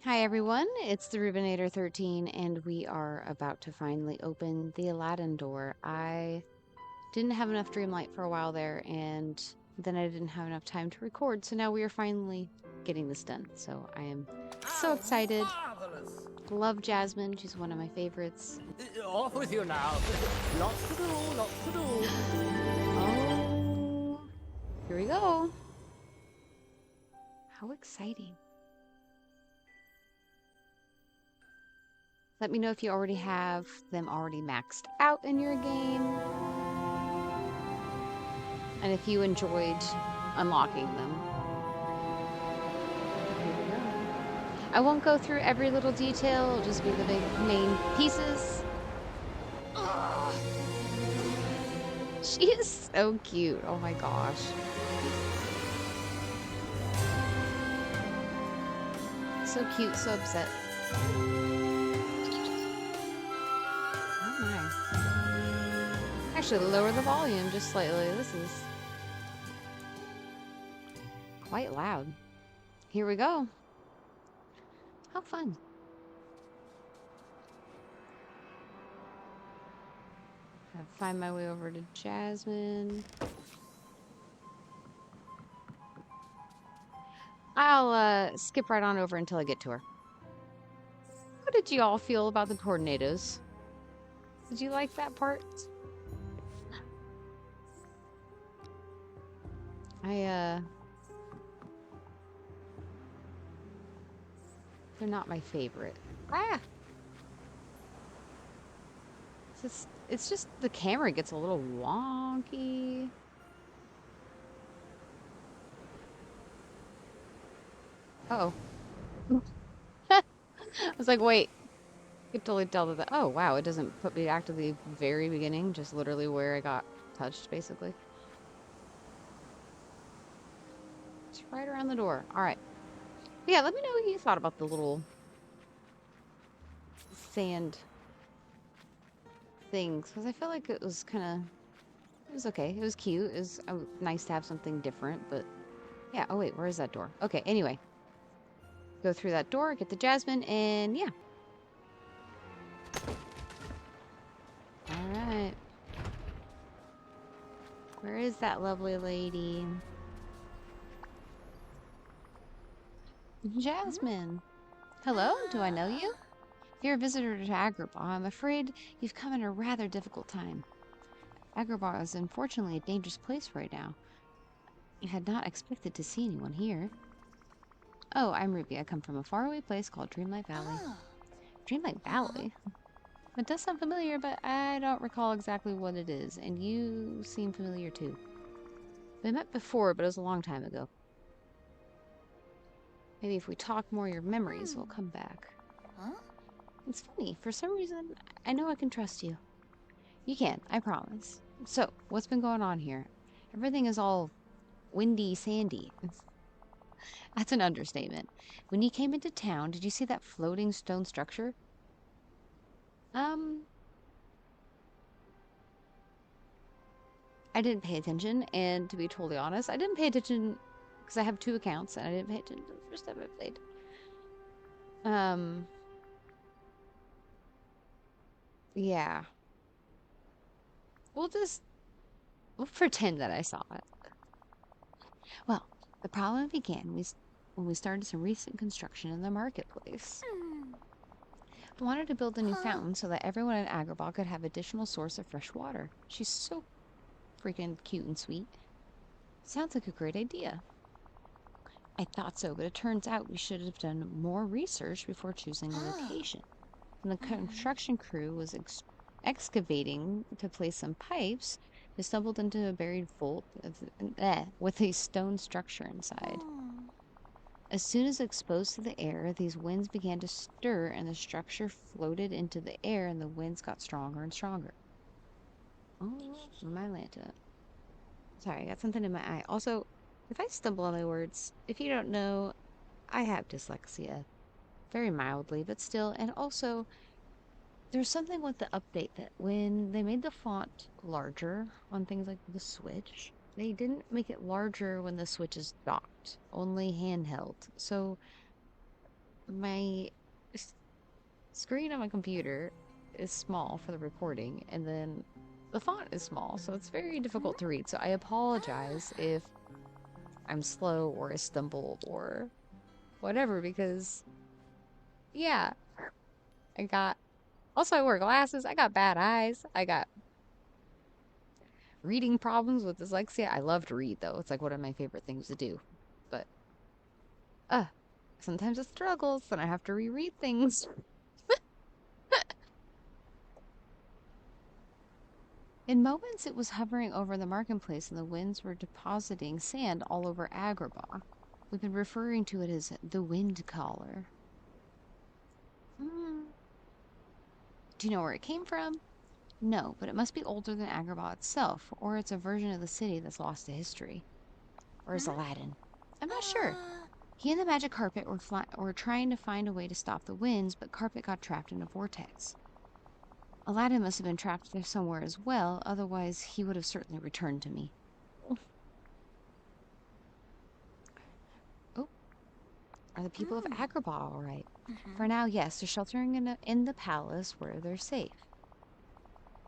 Hi everyone, it's the Rubinator 13 and we are about to finally open the Aladdin door. I didn't have enough Dreamlight for a while there and then I didn't have enough time to record, so now we are finally getting this done. So I am so How excited. marvelous! Love Jasmine, she's one of my favorites. Off with you now. Lots to do, lots to do. Oh, here we go. How exciting. Let me know if you already have them already maxed out in your game and if you enjoyed unlocking them. Here we go. I won't go through every little detail, it'll just be the big main pieces. She is so cute. Oh my gosh. So cute, so upset. Oh my. Actually, lower the volume just slightly. This is quite loud. Here we go. How fun. Gotta find my way over to Jasmine. I'll skip right on over until I get to her. How did you all feel about the tornadoes? Did you like that part? I they're not my favorite. Ah! It's just the camera gets a little wonky. Uh-oh. I was like, wait. You could totally tell that. Oh, wow. It doesn't put me back to the very beginning, just literally where I got touched, basically. It's right around the door. All right. Yeah, let me know what you thought about the little sand things, because I feel like it was kind of, it was okay. It was cute. It was nice to have something different, but yeah. Oh, wait, where is that door? Okay, anyway. Go through that door, get the Jasmine, and yeah. All right. Where is that lovely lady? Jasmine. Hello, do I know you? You're a visitor to Agrabah. I'm afraid you've come in a rather difficult time. Agrabah is unfortunately a dangerous place right now. I had not expected to see anyone here. Oh, I'm Ruby. I come from a faraway place called Dreamlight Valley. Dreamlight Valley? It does sound familiar, but I don't recall exactly what it is, and you seem familiar too. We met before, but it was a long time ago. Maybe if we talk more, your memories will come back. It's funny, for some reason, I know I can trust you. You can, I promise. So, what's been going on here? Everything is all windy, sandy. That's an understatement. When you came into town, did you see that floating stone structure? Um, I didn't pay attention, and to be totally honest, I didn't pay attention because I have two accounts, and I didn't pay attention to the first time I played. Um, yeah. We'll just, we'll pretend that I saw it. Well, the problem began when we started some recent construction in the marketplace. I wanted to build a new fountain so that everyone in Agrabah could have additional source of fresh water. She's so freaking cute and sweet. Sounds like a great idea. I thought so, but it turns out we should have done more research before choosing a location. When the construction crew was excavating to place some pipes, they stumbled into a buried vault with a stone structure inside. As soon as exposed to the air, these winds began to stir and the structure floated into the air and the winds got stronger and stronger. Oh, my Lanta. Sorry, I got something in my eye. Also, if I stumble on my words, if you don't know, I have dyslexia. Very mildly, but still. And also, there's something with the update that when they made the font larger on things like the Switch, they didn't make it larger when the Switch is docked, only handheld. So my screen on my computer is small for the recording, and then the font is small, so it's very difficult to read. So I apologize if I'm slow or I stumble or whatever, because yeah, I got also I wear glasses, I got bad eyes, I got reading problems with dyslexia. I love to read though. It's like one of my favorite things to do. But uh sometimes it struggles and I have to reread things. In moments, it was hovering over the marketplace and the winds were depositing sand all over Agrabah. We've been referring to it as the wind caller. Hmm. Do you know where it came from? No, but it must be older than Agrabah itself, or it's a version of the city that's lost to history. Or is Aladdin? I'm not sure. He and the magic carpet were trying to find a way to stop the winds, but carpet got trapped in a vortex. Aladdin must have been trapped there somewhere as well, otherwise he would have certainly returned to me. Oh, are the people of Agrabah all right? For now, yes, they're sheltering in the palace where they're safe.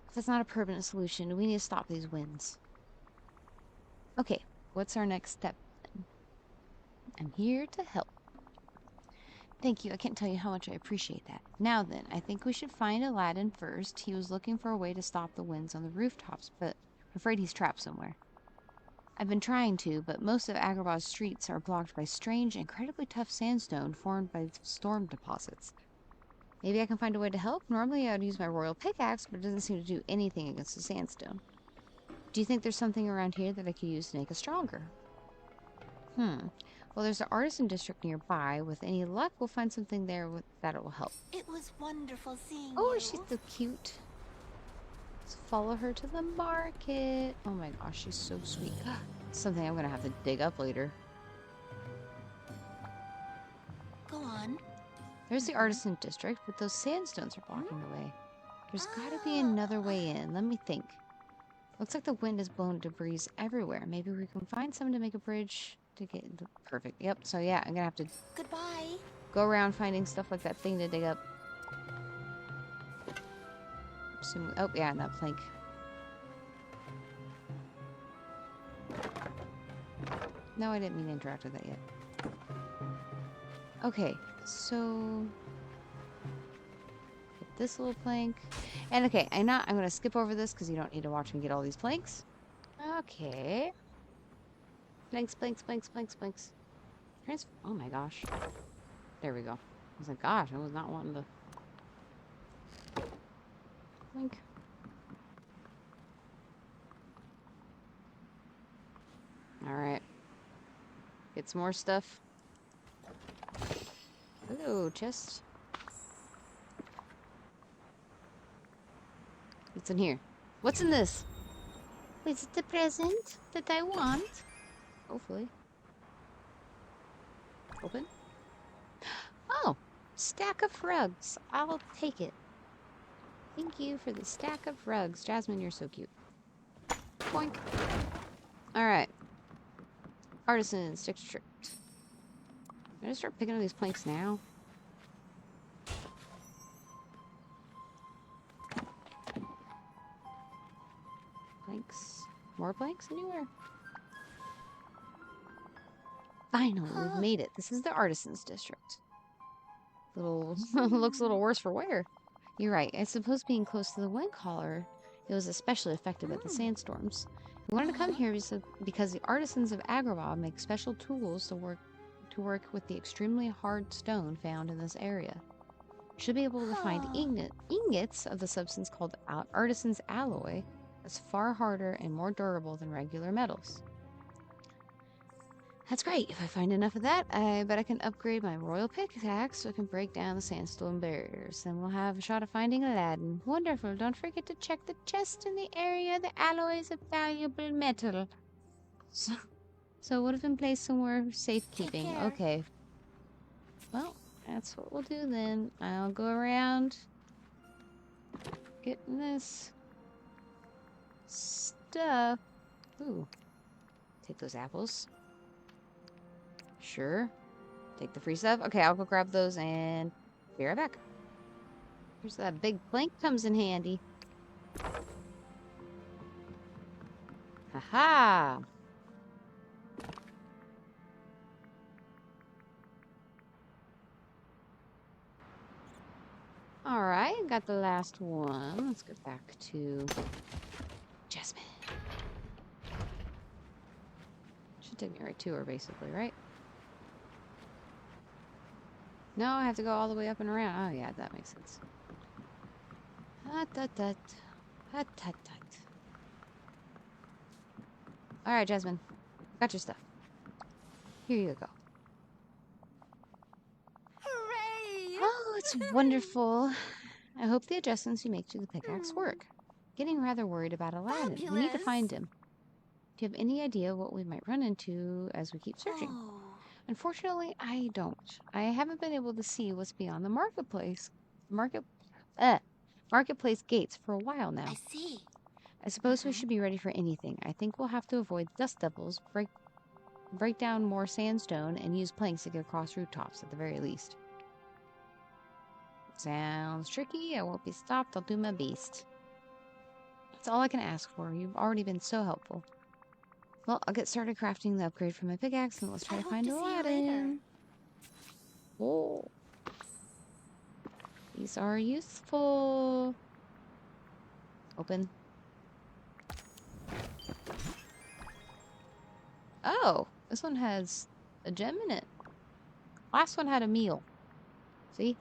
If that's not a permanent solution, we need to stop these winds. Okay, what's our next step then? I'm here to help. Thank you. I can't tell you how much I appreciate that. Now then, I think we should find Aladdin first. He was looking for a way to stop the winds on the rooftops, but I'm afraid he's trapped somewhere. I've been trying to, but most of Agrabah's streets are blocked by strange, incredibly tough sandstone formed by storm deposits. Maybe I can find a way to help? Normally I'd use my royal pickaxe, but it doesn't seem to do anything against the sandstone. Do you think there's something around here that I could use to make it stronger? Well, there's an artisan district nearby. With any luck, we'll find something there that it will help. It was wonderful seeing Oh, you. she's so cute. Let's follow her to the market. Oh my gosh, she's so sweet. Something I'm gonna have to dig up later. Go on. There's the artisan district, but those sandstones are blocking the way. There's gotta be another way in. Let me think. Looks like the wind has blown debris everywhere. Maybe we can find some to make a bridge to get into... Perfect. Yep, so yeah, I'm gonna have to Goodbye. go around finding stuff like that thing to dig up. Oh, yeah, and that plank. No, I didn't mean to interact with that yet. Okay, so... Get this little plank. And okay, I'm gonna skip over this because you don't need to watch me get all these planks. Okay. Planks, planks, planks, planks, planks. Oh my gosh. There we go. I was like, gosh, I was not wanting to... Plank. Alright. Get some more stuff. Hello, chest. What's in here? What's in this? Is it the present that I want? Hopefully. Open. Oh! Stack of rugs. I'll take it. Thank you for the stack of rugs. Jasmine, you're so cute. Boink. Alright. Artisan, stick to trick. I'm gonna start picking up these planks now. Planks. More planks anywhere? Finally, we've made it. This is the Artisans District. Looks a little worse for wear. You're right. I suppose being close to the wind collar, it was especially effective at the sandstorms. We wanted to come here because the artisans of Agrabah make special tools to work with the extremely hard stone found in this area. Should be able to find ingots of the substance called artisan's alloy that's far harder and more durable than regular metals. That's great. If I find enough of that, I bet I can upgrade my royal pickaxe so I can break down the sandstone barriers. Then we'll have a shot at finding Aladdin. Wonderful. Don't forget to check the chest in the area. The alloy is a valuable metal. So it would have been placed somewhere safekeeping. Okay. Well, that's what we'll do then. I'll go around getting this stuff. Ooh. Take those apples. Sure. Take the free stuff. Okay, I'll go grab those and be right back. Here's that big plank comes in handy. Haha. All right, got the last one. Let's get back to Jasmine. Should take me right to her, basically, right? No, I have to go all the way up and around. Oh, yeah, that makes sense. Hut-tut-tut. Hut-tut-tut. All right, Jasmine. Got your stuff. Here you go. Hooray! Oh, it's wonderful. I hope the adjustments you make to the pickaxe work. Getting rather worried about Aladdin. We need to Fabulous. find him. Do you have any idea what we might run into as we keep searching? Oh, Unfortunately, I don't. I haven't been able to see what's beyond the marketplace gates for a while now. I see. I suppose we should be ready for anything. I think we'll have to avoid dust devils, break down more sandstone, and use planks to get across rooftops at the very least. Sounds tricky. I won't be stopped. I'll do my best. That's all I can ask for. You've already been so helpful. Well, I'll get started crafting the upgrade for my pickaxe, and let's try I to hope find to see you later. Aladdin. Oh. These are useful. Open. Oh, this one has a gem in it. Last one had a meal. See?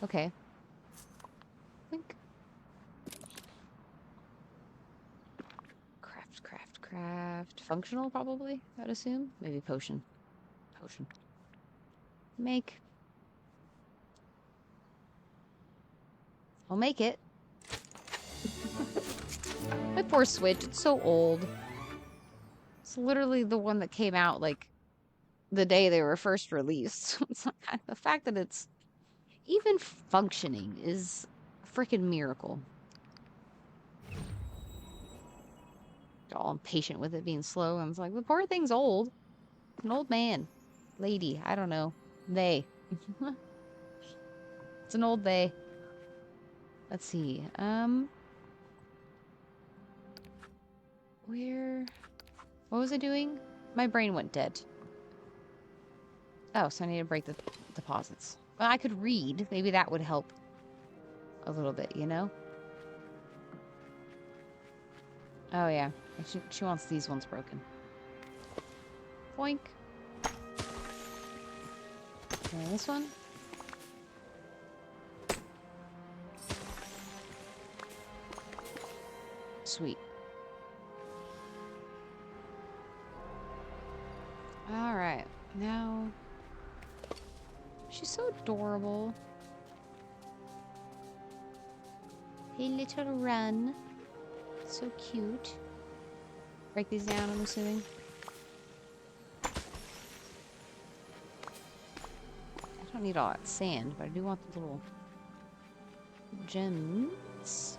Okay. Wink. Craft. Functional, probably, I'd assume. Maybe potion. Make. I'll make it. My poor Switch, it's so old. It's literally the one that came out, like, the day they were first released. It's like, the fact that it's even functioning is a freaking miracle. All impatient with it being slow, and it's like, the poor thing's old. An old man. Lady, I don't know. They. It's an old they. Let's see. What was I doing? My brain went dead. Oh, so I need to break the deposits. Well, I could read. Maybe that would help a little bit, you know? Oh, yeah. She wants these ones broken. Boink. And this one. Sweet. Alright. Now... She's so adorable. Hey, little run. So cute. Break these down, I'm assuming. I don't need all that sand, but I do want the little gems.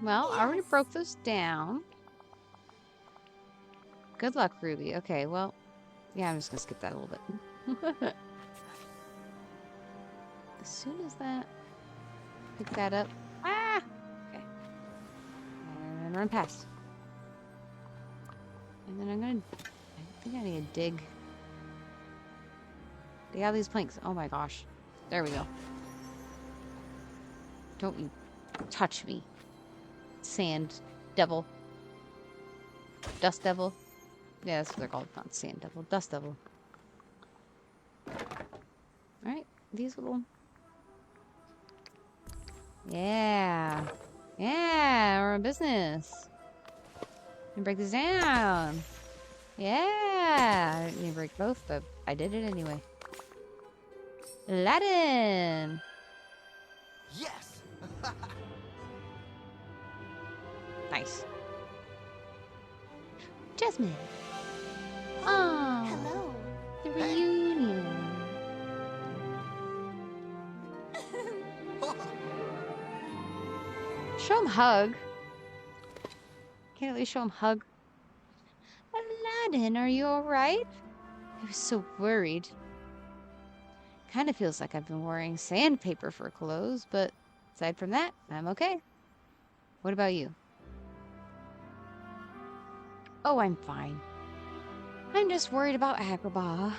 Well, I already broke those down. Good luck, Ruby. Okay, well, yeah, I'm just gonna skip that a little bit. As soon as that... Pick that up. Ah! Okay. And run past. And then I'm gonna... I think I need to dig. Dig out these planks. Oh my gosh. There we go. Don't you touch me. Sand devil. Dust devil. Yeah, that's what they're called. Not sand devil. Dust devil. Alright. These little... Yeah. Yeah, we're in business. Break this down. Yeah. I didn't need to break both, but I did it anyway. Aladdin. Yes! Nice. Jasmine. Oh, Hello. the reunion. Show him hug. Can't at least show him hug. Aladdin, are you alright? I was so worried. Kind of feels like I've been wearing sandpaper for clothes, but aside from that, I'm okay. What about you? Oh, I'm fine. I'm just worried about Agrabah.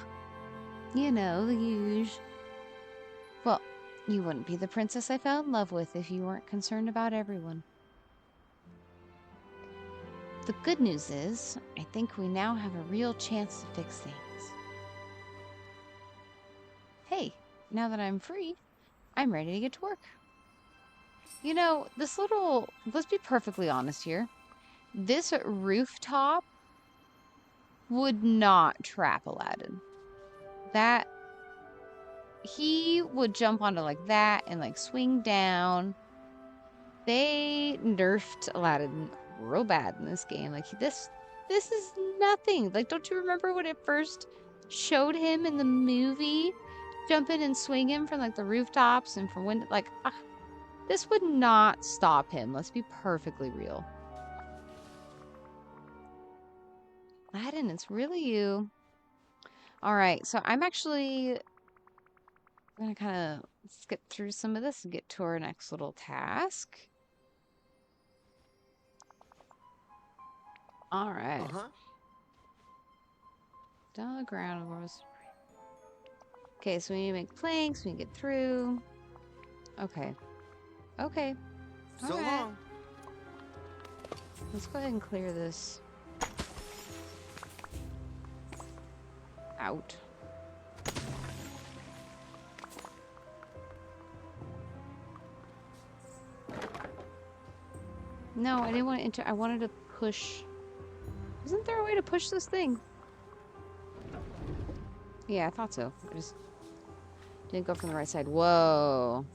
You know, the huge. Well, you wouldn't be the princess I fell in love with if you weren't concerned about everyone. The good news is, I think we now have a real chance to fix things. Hey, now that I'm free, I'm ready to get to work. You know, let's be perfectly honest here. This rooftop would not trap Aladdin. He would jump onto like that and like swing down. They nerfed Aladdin real bad in this game. Like this is nothing. Like, don't you remember when it first showed him in the movie jumping and swinging from like the rooftops and from window? Like, this would not stop him. Let's be perfectly real. Aladdin, it's really you. All right, so I'm actually gonna kind of skip through some of this and get to our next little task. All right. Down the ground. Okay, so we need to make planks. We can get through. Okay. Okay. So long. Let's go ahead and clear this out. No, I didn't want to enter. I wanted to push. Isn't there a way to push this thing? Yeah, I thought so. I just didn't go from the right side. Whoa.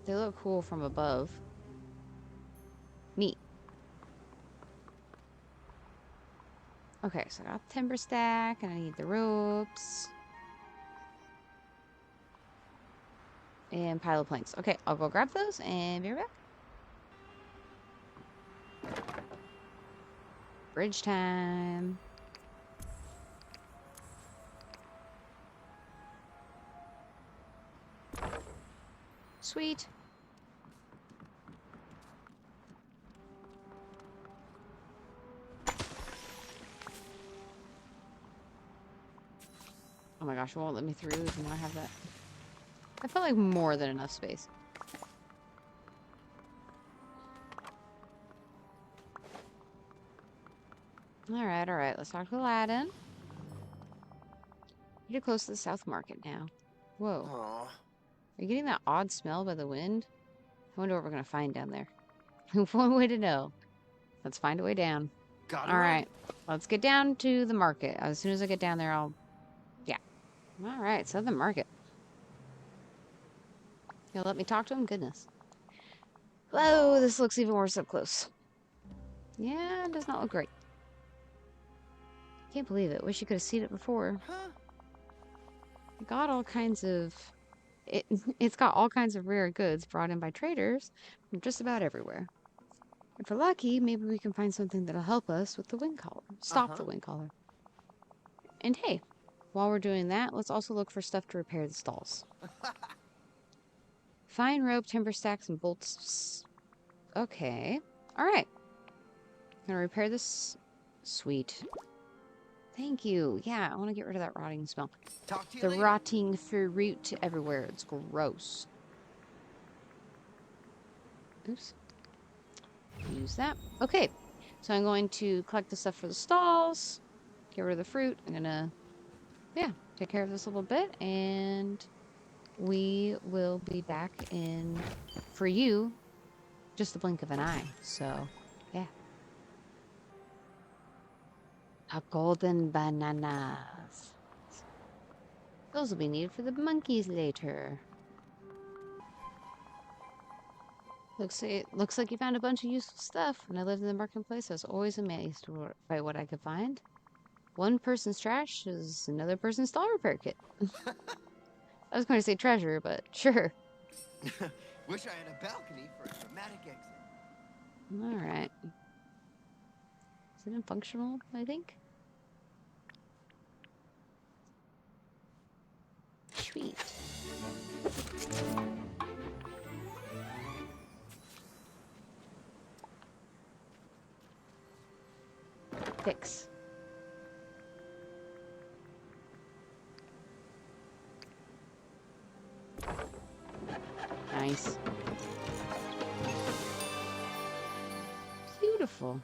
They look cool from above. Neat. Okay, so I got the timber stack, and I need the ropes. And pile of planks. Okay, I'll go grab those and be right back. Bridge time. Sweet. Oh my gosh, it won't let me through even though I have that. I felt like more than enough space. Alright, let's talk to Aladdin. You're close to the South Market now. Whoa. Aww. Are you getting that odd smell by the wind? I wonder what we're gonna find down there. One way to know. Let's find a way down. Alright, let's get down to the market. As soon as I get down there, yeah. Alright, so the market. You'll let me talk to him? Goodness. Whoa, this looks even worse up close. Yeah, it does not look great. Can't believe it. Wish you could have seen it before. It got all kinds of... It's got all kinds of rare goods brought in by traders from just about everywhere. If we're lucky, maybe we can find something that'll help us with the wind collar. Stop the wind collar. And hey, while we're doing that, let's also look for stuff to repair the stalls. Fine rope, timber stacks, and bolts. Okay. Alright. Gonna repair this. Sweet. Thank you. Yeah, I want to get rid of that rotting smell. The rotting fruit everywhere. It's gross. Oops. Use that. Okay. So I'm going to collect the stuff for the stalls. Get rid of the fruit. I'm gonna, yeah, take care of this a little bit. And we will be back in, for you, just the blink of an eye. So, yeah. A golden bananas. Those will be needed for the monkeys later. Looks like you found a bunch of useful stuff. When I lived in the marketplace, I was always amazed by what I could find. One person's trash is another person's stall repair kit. I was going to say treasure, but sure. Wish I had a balcony for a dramatic exit. Alright. Is it functional, I think? Sweet. Fix. Nice. Beautiful.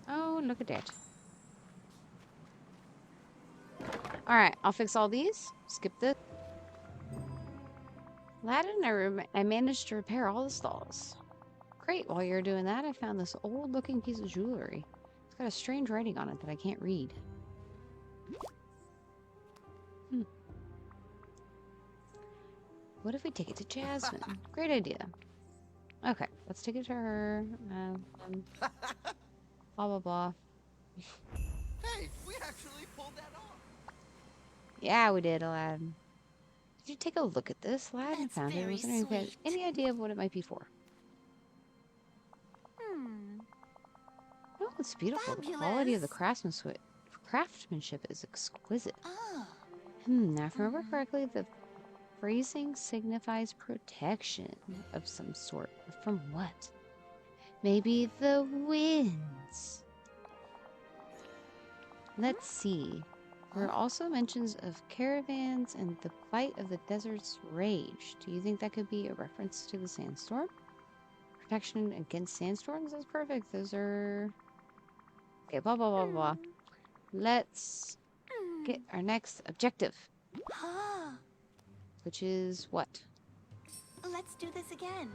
Oh, look at that. Alright, I'll fix all these. Skip this. Aladdin, I managed to repair all the stalls. Great, while you're doing that, I found this old-looking piece of jewelry. It's got a strange writing on it that I can't read. What if we take it to Jasmine? Great idea. Okay, let's take it to her. Blah, blah, blah. Hey, we actually pulled that off. Yeah, we did, Aladdin. Did you take a look at this? Aladdin That's found it. I very was wondering if you had sweet. any idea of what it might be for. Oh, it's beautiful. The quality of the craftsmanship is exquisite. Ah. Now, if I remember correctly, the phrasing signifies protection of some sort. But from what? Maybe the winds. Let's see. There are also mentions of caravans and the fight of the desert's rage. Do you think that could be a reference to the sandstorm? Protection against sandstorms? That's perfect. Those are... Okay, blah, blah, blah, blah. Let's get our next objective. Ah. Which is what? Let's do this again.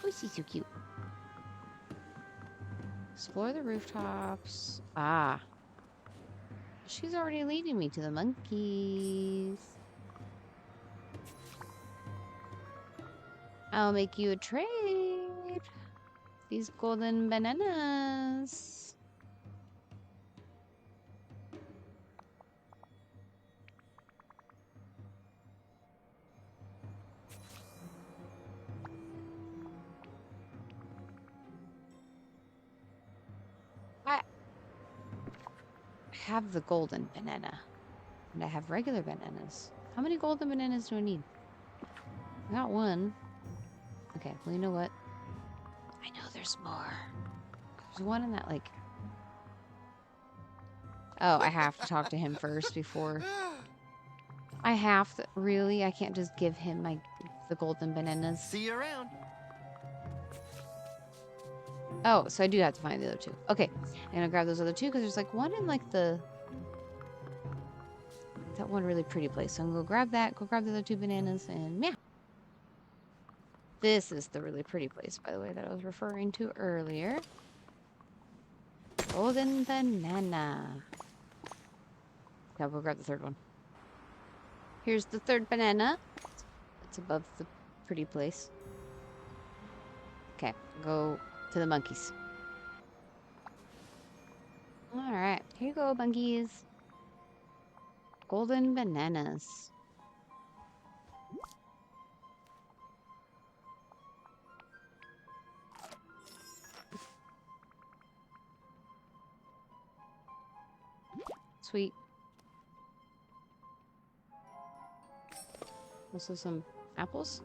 Oh, she's so cute. Explore the rooftops. Ah. She's already leading me to the monkeys. I'll make you a trade. These golden bananas. I have the golden banana. And I have regular bananas. How many golden bananas do I need? I got one. Okay, well, you know what? I know there's more. There's one in that, like... Oh, I have to talk to him first before... I have to... Really? I can't just give him the golden bananas? See you around. Oh, so I do have to find the other two. Okay, I'm gonna grab those other two because there's like one in like that one really pretty place. So I'm gonna go grab that, go grab the other two bananas, and yeah. This is the really pretty place, by the way, that I was referring to earlier. Golden banana. Okay, I'll go grab the third one. Here's the third banana. It's above the pretty place. Okay, go to the monkeys. Alright, here you go, monkeys. Golden bananas. Sweet. Also some apples.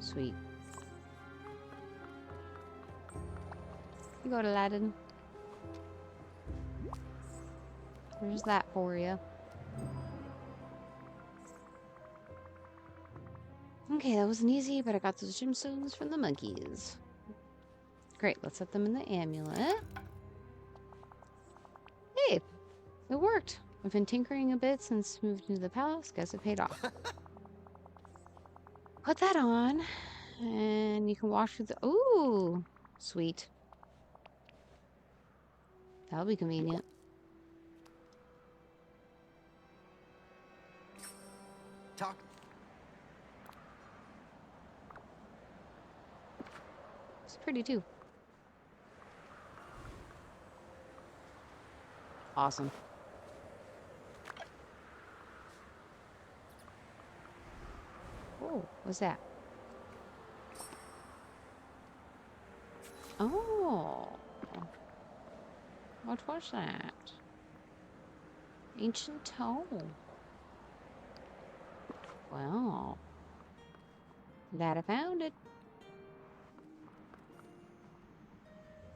Sweet. You go to Aladdin. There's that for you. Okay, that wasn't easy, but I got those gemstones from the monkeys. Great, let's set them in the amulet. Hey, it worked. I've been tinkering a bit since moved into the palace. Guess it paid off. Put that on, and you can walk through the... Ooh, sweet. That'll be convenient. Talk. It's pretty too. Awesome. Oh, what's that? Oh. What was that? Ancient tome. Well, glad I found it.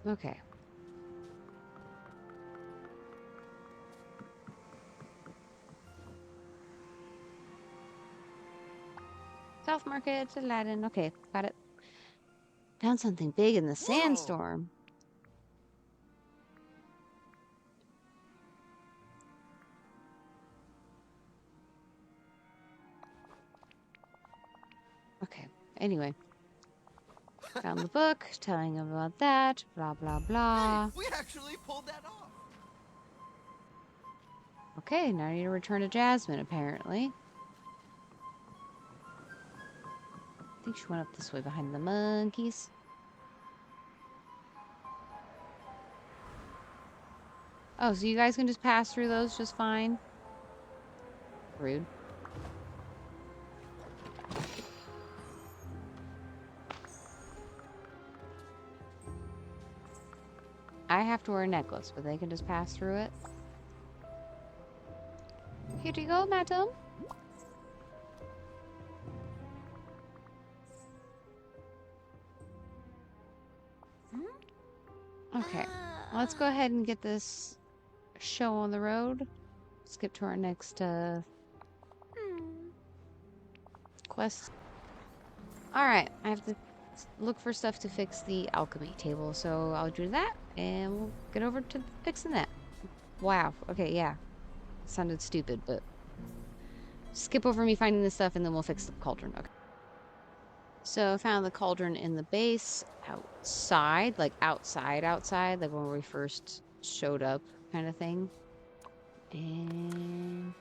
Okay. South Market, Aladdin. Okay, got it. Found something big in the Whoa! sandstorm. Okay, anyway. Found the book, telling him about that, blah, blah, Hey, blah. we actually pulled that off. Okay, now I need to return to Jasmine, apparently. I think she went up this way behind the monkeys. Oh, so you guys can just pass through those just fine? Rude. I have to wear a necklace, but they can just pass through it. Here you go, madam. Okay, let's go ahead and get this show on the road. Skip to our next quest. Alright, I have to look for stuff to fix the alchemy table, so I'll do that, and we'll get over to fixing that. Wow, okay, yeah. Sounded stupid, but skip over me finding this stuff, and then we'll fix the cauldron. Okay. So I found the cauldron in the base outside, like outside, like when we first showed up kind of thing. And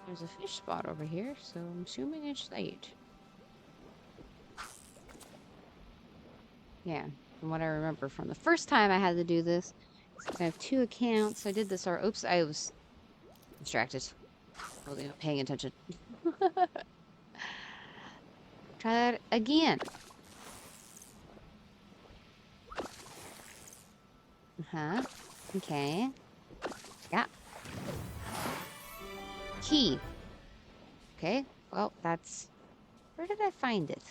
there's a fish spot over here, so I'm assuming it's right. Yeah, from what I remember from the first time I had to do this. I have 2 accounts. I did this, or oops, I was distracted. I wasn't even paying attention. Try that again. Okay. Yeah. Key. Okay. Well, that's... Where did I find it?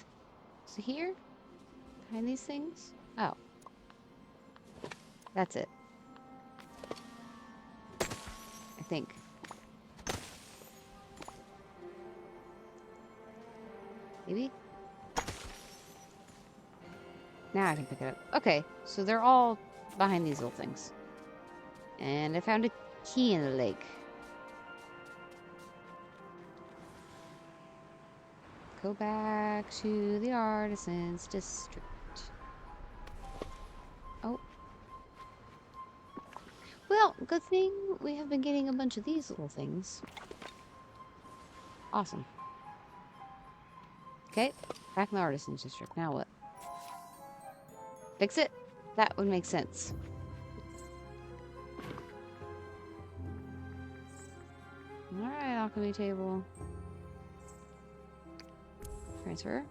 Is it here? Behind these things? Oh. That's it. I think. Maybe? Now I can pick it up. Okay, so they're all behind these little things. And I found a key in the lake. Go back to the Artisans District. Oh. Well, good thing we have been getting a bunch of these little things. Awesome. Okay, back in the Artisans District. Now what? Fix it? That would make sense. Alright, alchemy table. Transfer.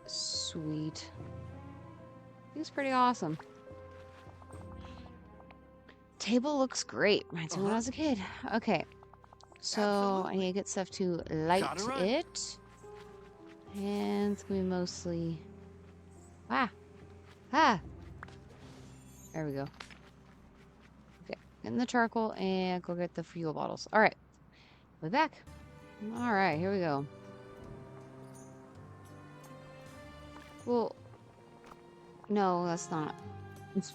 Sweet. He's pretty awesome. Table looks great. Reminds me when I was a kid. Okay. So Absolutely. I need to get stuff to light Gotta run. it. And it's gonna be mostly... Ah! Ah! There we go. Okay. In the charcoal and go get the fuel bottles. Alright. We're back. Alright, here we go. Well... No, that's not... what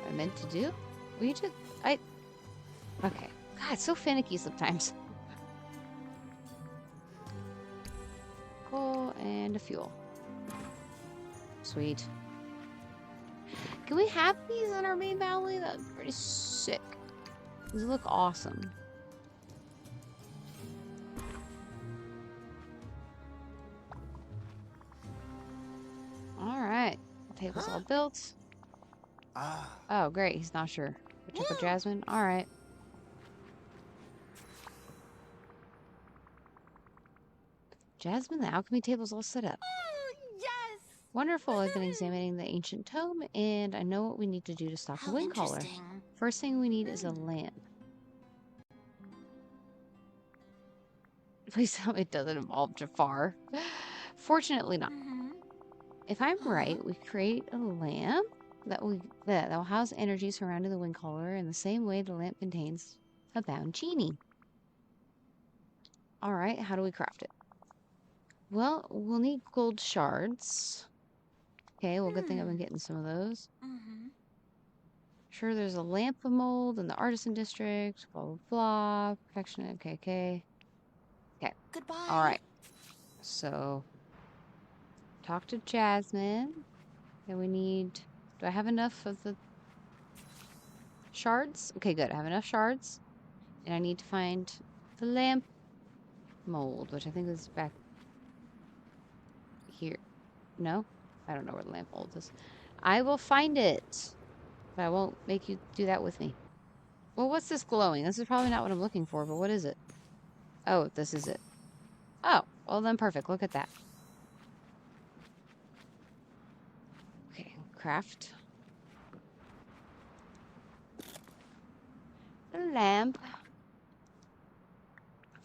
I meant to do? We just... Okay. God, it's so finicky sometimes. Coal and a fuel. Sweet. Can we have these in our main valley? That'd be pretty sick. These look awesome. Alright. Table's all built. Ah. Oh, great. He's not sure. Go check with Jasmine. Alright. Jasmine, the alchemy table's all set up. Yes! Wonderful. I've been examining the ancient tome, and I know what we need to do to stop the How wind caller. interesting. First thing we need is a lamp. Please tell me it doesn't involve Jafar. Fortunately not. If I'm right, we create a lamp that will house energy surrounding the wind caller in the same way the lamp contains a bound genie. Alright, how do we craft it? Well, we'll need gold shards. Okay, well, good thing I've been getting some of those. Sure, there's a lamp mold in the artisan district. Blah, blah, blah. Perfection. Okay. Goodbye. Alright. So, talk to Jasmine. And we need... Do I have enough of the shards? Okay, good. I have enough shards. And I need to find the lamp mold, which I think is back here. No? I don't know where the lamp mold is. I will find it. But I won't make you do that with me. Well, what's this glowing? This is probably not what I'm looking for, but what is it? Oh, this is it. Oh, well then perfect. Look at that. Okay, craft. The lamp.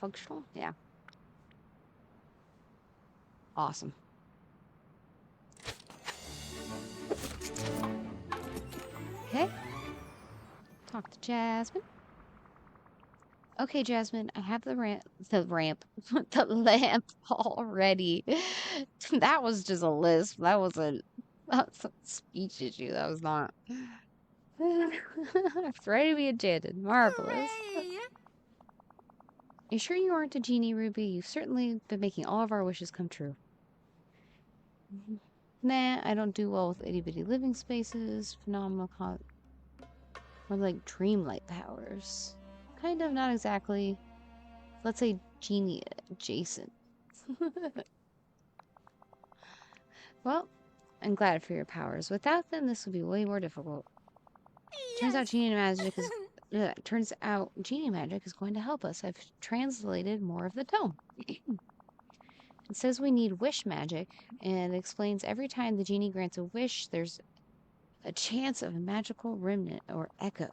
Functional? Yeah. Awesome. Okay. Talk to Jasmine. Okay, Jasmine, I have the lamp, the lamp already. That was just a lisp. That was a speech issue. That was not. It's ready to be enchanted. Marvelous. Hooray! You sure you aren't a genie, Ruby? You've certainly been making all of our wishes come true. Nah, I don't do well with itty-bitty living spaces. Phenomenal or like dreamlight powers. Kind of, not exactly. Let's say genie adjacent. Well, I'm glad for your powers. Without them, this would be way more difficult. Turns out genie magic is going to help us. I've translated more of the tome. It says we need wish magic, and it explains every time the genie grants a wish, there's a chance of a magical remnant or echo.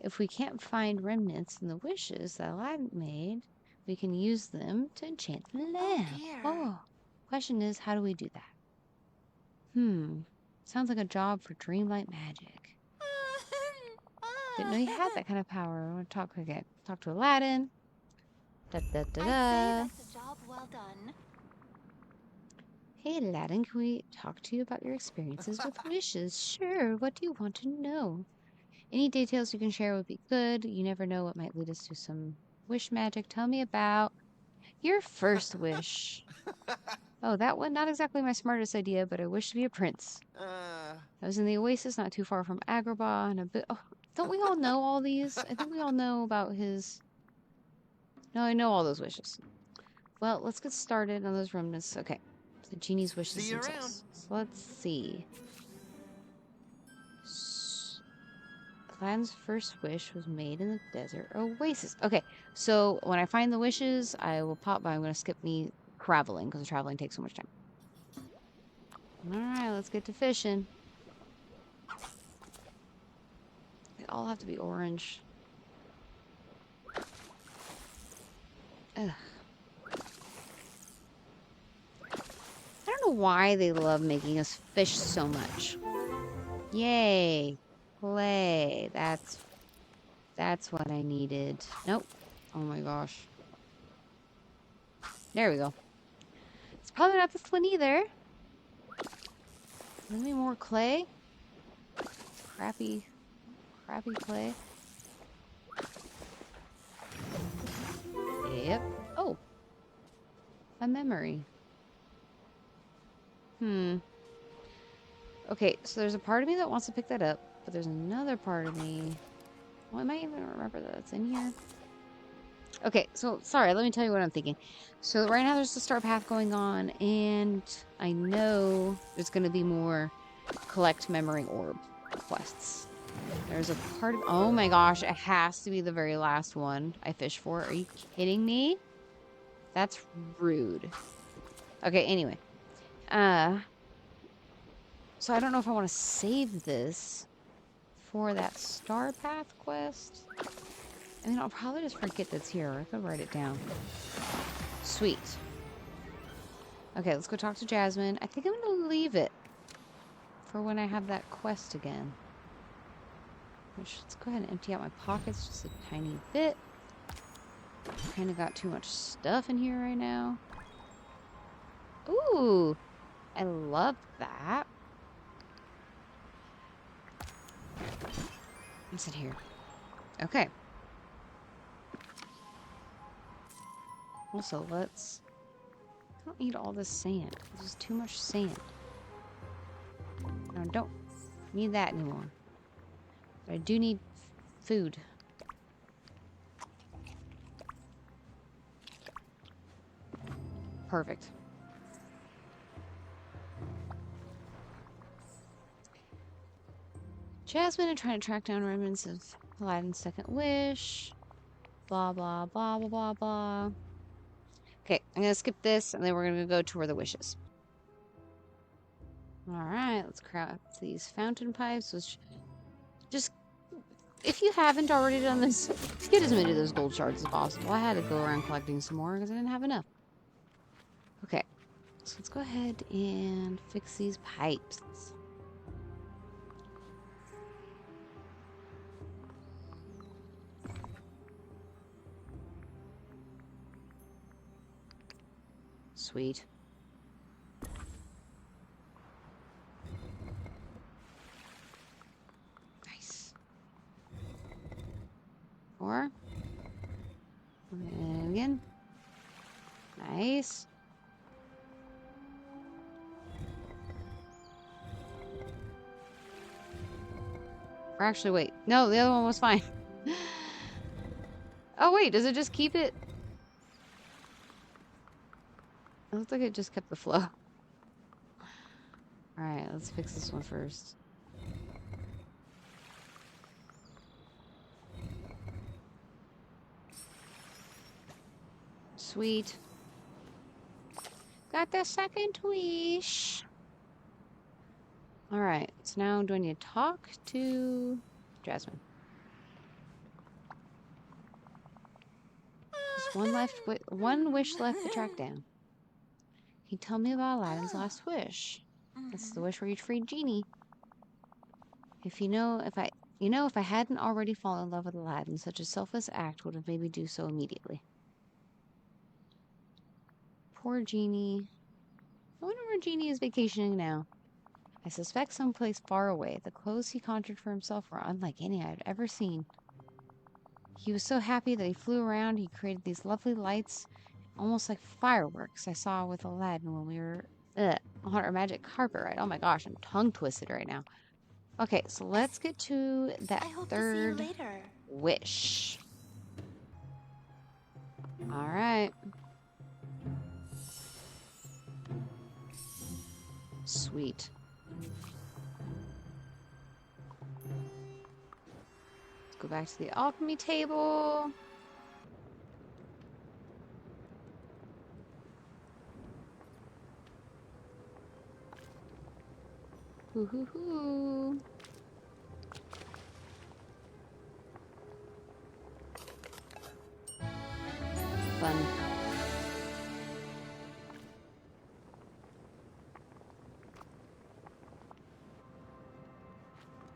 If we can't find remnants in the wishes that Aladdin made, we can use them to enchant the lamp. Oh, question is, how do we do that? Sounds like a job for Dreamlight Magic. Didn't know you had that kind of power. I want to talk again. Talk to Aladdin. I'd say that's a job well done. Hey, Aladdin, can we talk to you about your experiences with wishes? Sure, what do you want to know? Any details you can share would be good. You never know what might lead us to some wish magic. Tell me about your first wish. Oh, that one? Not exactly my smartest idea, but I wish to be a prince. I was in the oasis not too far from Agrabah, and a bit... Oh, don't we all know all these? I think we all know about his... No, I know all those wishes. Well, let's get started on those remnants. Okay. The genie's wishes See you themselves. around. So let's see. Aladdin's first wish was made in the desert oasis. Okay, so when I find the wishes, I will pop by. I'm going to skip me traveling because traveling takes so much time. Alright, let's get to fishing. They all have to be orange. Ugh. I don't know why they love making us fish so much. Yay. Play. That's what I needed. Nope. Oh my gosh. There we go. It's probably not this one either. Any more clay? Crappy clay. Yep. Oh. A memory. Okay, so there's a part of me that wants to pick that up, but there's another part of me... Well, I might even remember that it's in here. Okay, so, sorry, let me tell you what I'm thinking. So, right now there's the star path going on, and I know there's going to be more collect memory orb quests. There's a part of... Oh my gosh, it has to be the very last one I fished for. Are you kidding me? That's rude. Okay, anyway. So I don't know if I want to save this for that Star Path quest. I mean, I'll probably just forget that's here. I could write it down. Sweet. Okay, let's go talk to Jasmine. I think I'm going to leave it for when I have that quest again. Let's go ahead and empty out my pockets just a tiny bit. Kind of got too much stuff in here right now. Ooh, I love that. What's in here? Okay. Also, let's... I don't need all this sand. This is too much sand. I don't need that anymore. But I do need food. Perfect. Jasmine and trying to track down remnants of Aladdin's second wish. Blah, blah, blah, blah, blah, blah. Okay, I'm gonna skip this, and then we're gonna go tour the wishes. Alright, let's craft these fountain pipes, which... Just... If you haven't already done this, get as many of those gold shards as possible. I had to go around collecting some more, because I didn't have enough. Okay, so let's go ahead and fix these pipes. Sweet. Nice. Four. And again. Nice. Or actually, wait. No, the other one was fine. Oh, wait. Does it just keep it? It looks like it just kept the flow. Alright, let's fix this one first. Sweet. Got the second wish. Alright, so now do I need to talk to Jasmine? There's one wish left to track down. Can you tell me about Aladdin's last wish? That's the wish where you freed Genie. If I hadn't already fallen in love with Aladdin, such a selfless act would have made me do so immediately. Poor Genie. I wonder where Genie is vacationing now. I suspect someplace far away. The clothes he conjured for himself were unlike any I'd ever seen. He was so happy that he flew around. He created these lovely lights, almost like fireworks I saw with Aladdin when we were on our magic carpet ride. Oh my gosh, I'm tongue twisted right now. Okay, so let's get to that third wish. All right. Sweet. Let's go back to the alchemy table. Hoo hoo hoo. Fun.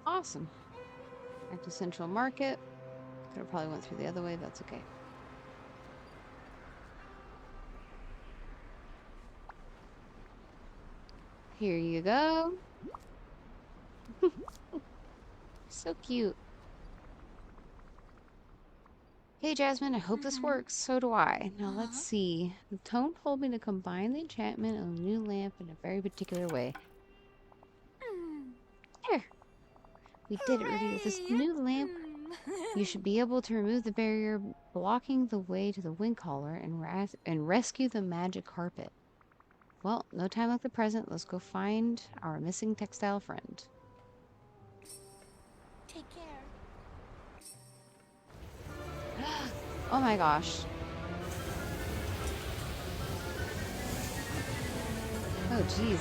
Awesome. Back to Central Market. Could have probably went through the other way, but that's okay. Here you go. So cute. Hey Jasmine, I hope this works. So do I. Now let's see. The tone told me to combine the enchantment of the new lamp in a very particular way. There. We did it, Ruby. With this new lamp, you should be able to remove the barrier blocking the way to the wind collar and rescue the magic carpet. Well, no time like the present. Let's go find our missing textile friend. Take care. Oh my gosh. Oh jeez.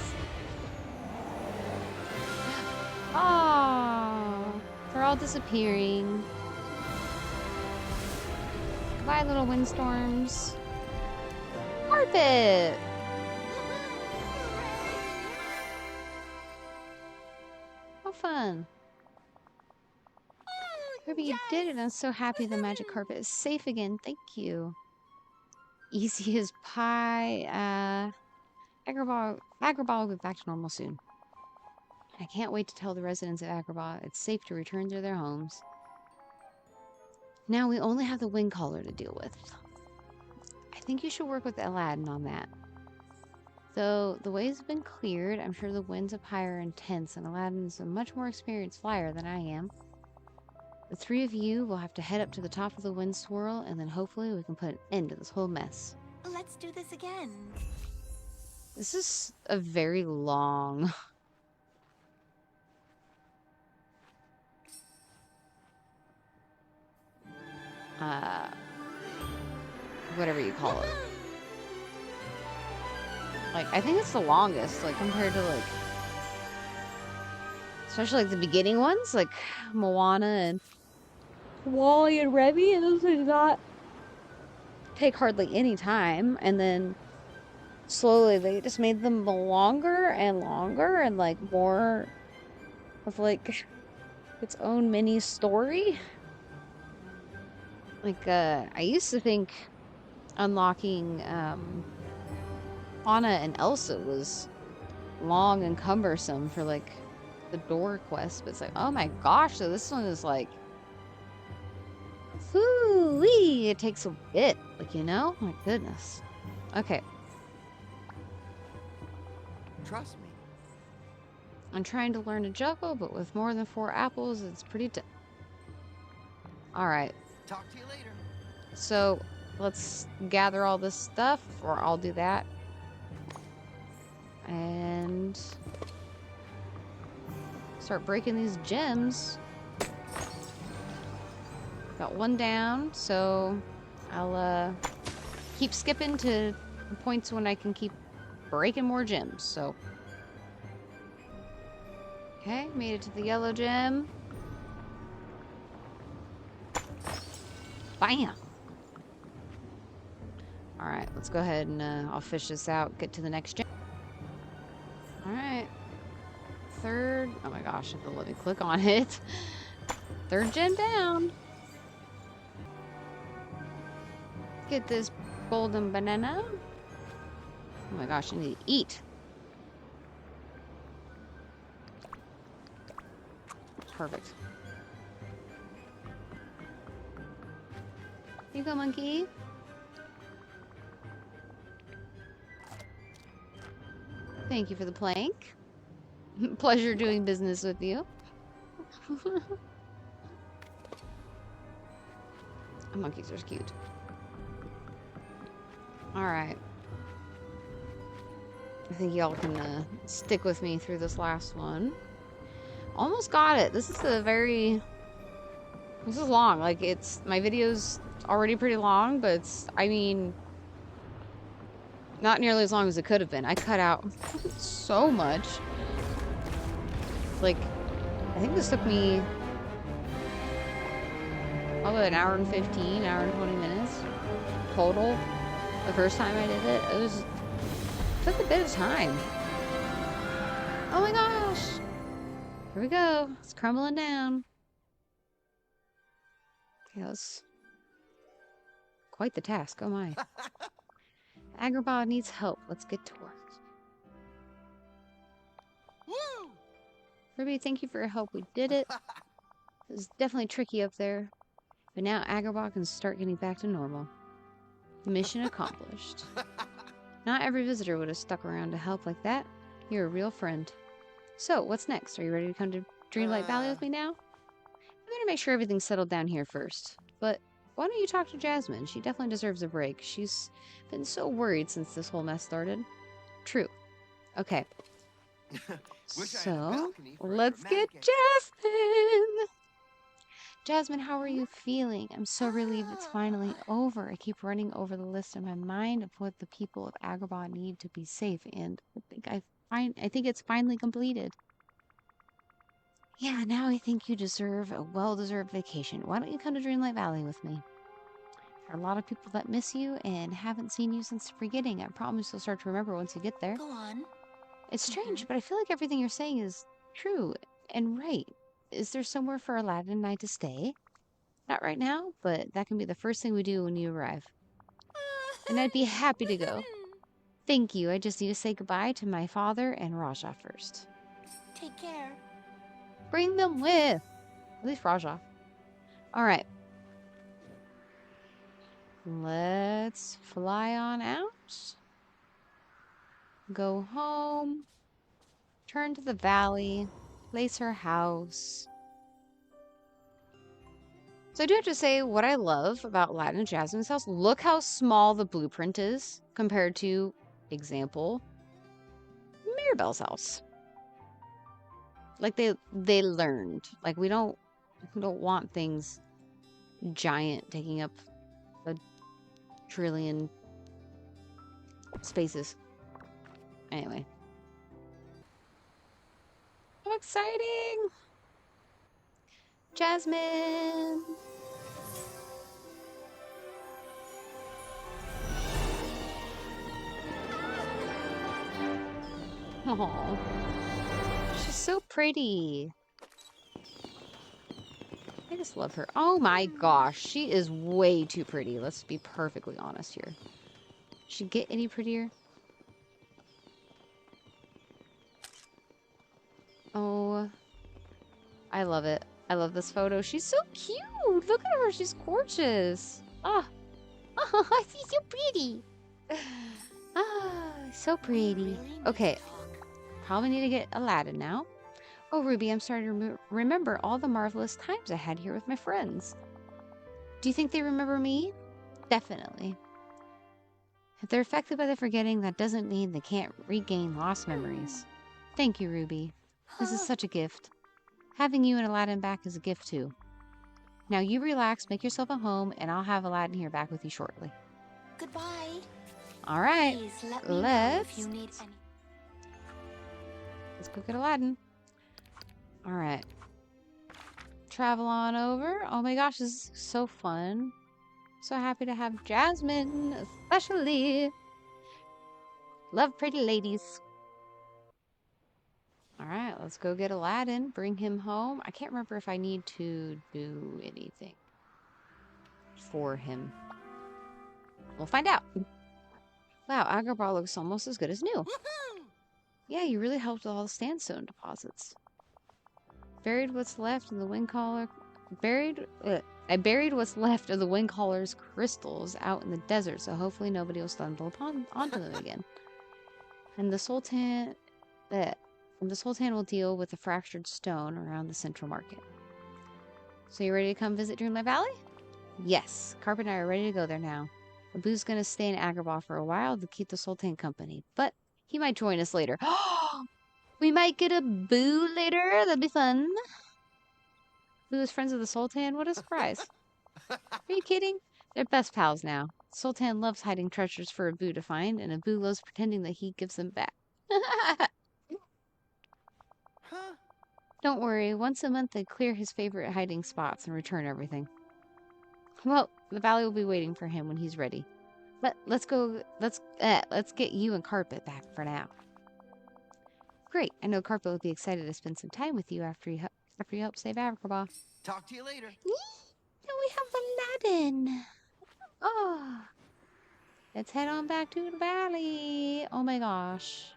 Oh, they're all disappearing. Goodbye, little windstorms. Carpet! How fun. Ruby, you did it. I'm so happy the magic carpet is safe again. Thank you. Easy as pie. Agrabah will be back to normal soon. I can't wait to tell the residents of Agrabah it's safe to return to their homes. Now we only have the wind caller to deal with. I think you should work with Aladdin on that. Though the ways have been cleared, I'm sure the winds up higher are intense, and Aladdin's a much more experienced flyer than I am. The three of you will have to head up to the top of the wind swirl, and then hopefully we can put an end to this whole mess. Let's do this again. This is a very long... whatever you call it. Like, I think it's the longest, like, compared to, like... Especially, like, the beginning ones, like Moana and Wally and Remy, and those did not take hardly any time, and then slowly they just made them longer, and, like, more of, like, its own mini story. Like, I used to think unlocking, Anna and Elsa was long and cumbersome for, like, the door quest, but it's like, oh my gosh, so this one is, like, whoo-wee, it takes a bit, like, you know? My goodness. Okay. Trust me. I'm trying to learn to juggle, but with more than 4 apples, it's pretty tough. Alright. Talk to you later. So, let's gather all this stuff, or I'll do that. And start breaking these gems. Got one down, so I'll keep skipping to the points when I can keep breaking more gems. So, okay, made it to the yellow gem. Bam! Alright, let's go ahead and I'll fish this out, get to the next gem. Alright. Third, oh my gosh, I have to let me click on it. Third gem down. Get this golden banana. Oh my gosh, I need to eat. Perfect. Here you go, monkey. Thank you for the plank. Pleasure doing business with you. Monkeys are cute. Alright. I think y'all can stick with me through this last one. Almost got it. This is a very... This is long. Like, it's... My video's already pretty long, but it's... I mean... Not nearly as long as it could have been. I cut out so much. Like, I think this took me probably an hour and 15, hour and 20 minutes total. The first time I did it, it took a bit of time. Oh my gosh! Here we go. It's crumbling down. Okay, that was quite the task. Oh my. Agrabah needs help. Let's get to work. Woo! Ruby, thank you for your help. We did it. It was definitely tricky up there. But now Agrabah can start getting back to normal. Mission accomplished. Not every visitor would have stuck around to help like that. You're a real friend. So, what's next? Are you ready to come to Dreamlight Valley with me now? I'm gonna make sure everything's settled down here first. But why don't you talk to Jasmine? She definitely deserves a break. She's been so worried since this whole mess started. True. Okay. So, let's get Jasmine! Jasmine, how are you feeling? I'm so relieved it's finally over. I keep running over the list in my mind of what the people of Agrabah need to be safe, and I think it's finally completed. Yeah, now I think you deserve a well-deserved vacation. Why don't you come to Dreamlight Valley with me? There are a lot of people that miss you and haven't seen you since the beginning. I promise you'll start to remember once you get there. Go on. It's strange, but I feel like everything you're saying is true and right. Is there somewhere for Aladdin and I to stay? Not right now, but that can be the first thing we do when you arrive. And I'd be happy to go. Thank you. I just need to say goodbye to my father and Raja first. Take care. Bring them with. At least Raja. All right. Let's fly on out. Go home. Turn to the valley. Place her house. So I do have to say what I love about Aladdin and Jasmine's house. Look how small the blueprint is compared to, example, Mirabelle's house. Like they learned. Like we don't want things giant taking up a trillion spaces. Anyway. How exciting! Jasmine! Oh, she's so pretty. I just love her. Oh my gosh, she is way too pretty. Let's be perfectly honest here. Should get any prettier? Oh, I love it. I love this photo. She's so cute. Look at her. She's gorgeous. Ah, oh, she's so pretty. Ah, so pretty. Okay, probably need to get Aladdin now. Oh, Ruby, I'm starting to remember all the marvelous times I had here with my friends. Do you think they remember me? Definitely. If they're affected by the forgetting, that doesn't mean they can't regain lost memories. Thank you, Ruby. This is such a gift. Having you and Aladdin back is a gift, too. Now you relax, make yourself at home, and I'll have Aladdin here back with you shortly. Goodbye. All right, Please let me know if you need any. let's go get Aladdin. All right. Travel on over. Oh my gosh, this is so fun. So happy to have Jasmine, especially. Love pretty ladies. All right, let's go get Aladdin. Bring him home. I can't remember if I need to do anything for him. We'll find out. Wow, Agrabah looks almost as good as new. Yeah, you really helped with all the sandstone deposits. Buried what's left of the wing collar. I buried what's left of the wing collar's crystals out in the desert, so hopefully nobody will stumble onto them again. And the Sultan will deal with the fractured stone around the central market. So you ready to come visit Dreamlight Valley? Yes, Carpet and I are ready to go there now. Abu's gonna stay in Agrabah for a while to keep the Sultan company, but he might join us later. We might get a Boo later. That'd be fun. Boo is friends with the Sultan. What a surprise! Are you kidding? They're best pals now. Sultan loves hiding treasures for Abu to find, and Abu loves pretending that he gives them back. Don't worry, once a month they clear his favorite hiding spots and return everything. Well, the valley will be waiting for him when he's ready. But let's get you and Carpet back for now. Great, I know Carpet will be excited to spend some time with you after you help save Agrabah. Talk to you later. Now we have Aladdin. Oh, let's head on back to the valley. Oh my gosh.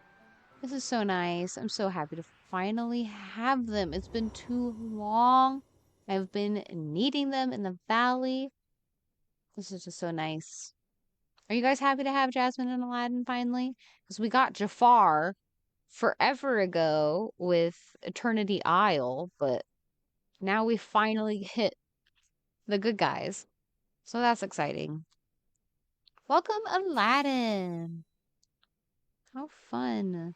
This is so nice. I'm so happy to finally have them. It's been too long. I've been needing them in the valley. This is just so nice. Are you guys happy to have Jasmine and Aladdin finally? Because we got Jafar forever ago with Eternity Isle, but now we finally hit the good guys. So that's exciting. Welcome, Aladdin. How fun.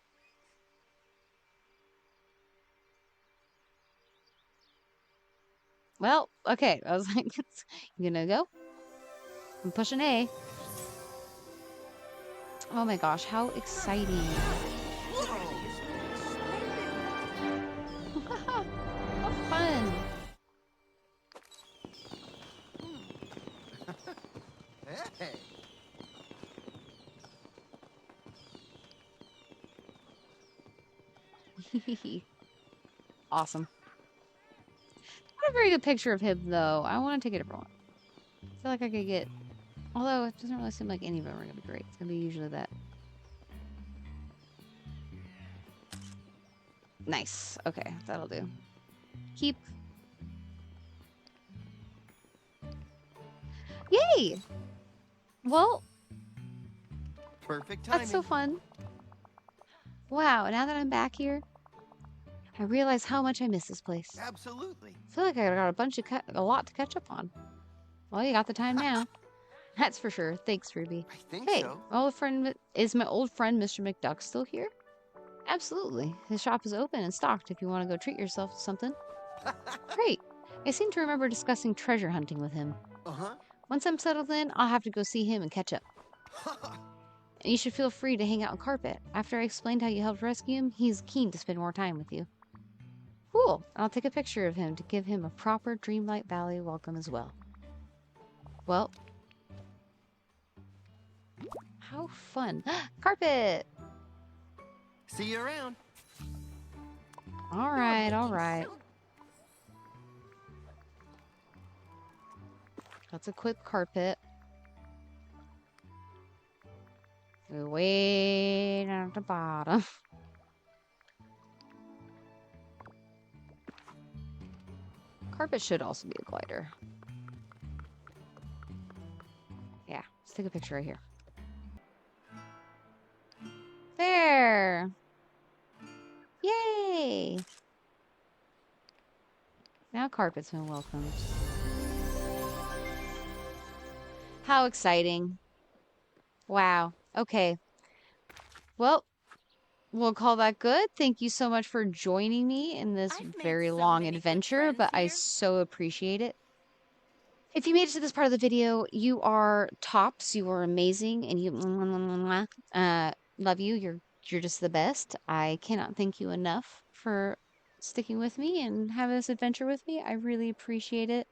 Well, okay. I was like, you gonna go? I'm pushing A. Oh my gosh, how exciting. How fun. Hey. Awesome. Not a very good picture of him, though. I want to take a different one. I feel like I could get... Although, it doesn't really seem like any of them are going to be great. It's going to be usually that. Nice. Okay, that'll do. Keep. Yay! Well, Perfect timing. that's so fun. Wow, now that I'm back here, I realize how much I miss this place. Absolutely. I feel like I got a lot to catch up on. Well, you got the time now. That's for sure. Thanks, Ruby. I think Hey, so. is my old friend Mr. McDuck still here? Absolutely. His shop is open and stocked if you want to go treat yourself to something. Great. I seem to remember discussing treasure hunting with him. Uh-huh. Once I'm settled in, I'll have to go see him and catch up. And you should feel free to hang out on Carpet. After I explained how you helped rescue him, he's keen to spend more time with you. Cool. I'll take a picture of him to give him a proper Dreamlight Valley welcome as well. Well, how fun. Carpet! See you around. All right, all right. Let's equip Carpet. We're way down at the bottom. Carpet should also be a glider. Yeah, let's take a picture right here. There! Yay! Now Carpet's been welcomed. How exciting. Wow. Okay. Well, we'll call that good. Thank you so much for joining me in this I've made very so long many good adventure, friends but I here. so appreciate it. If you made it to this part of the video, you are tops. You are amazing, and you love you. You're just the best. I cannot thank you enough for sticking with me and having this adventure with me. I really appreciate it.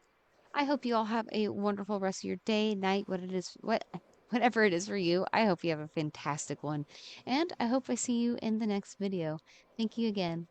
I hope you all have a wonderful rest of your day, night, whatever it is for you. I hope you have a fantastic one, and I hope I see you in the next video. Thank you again.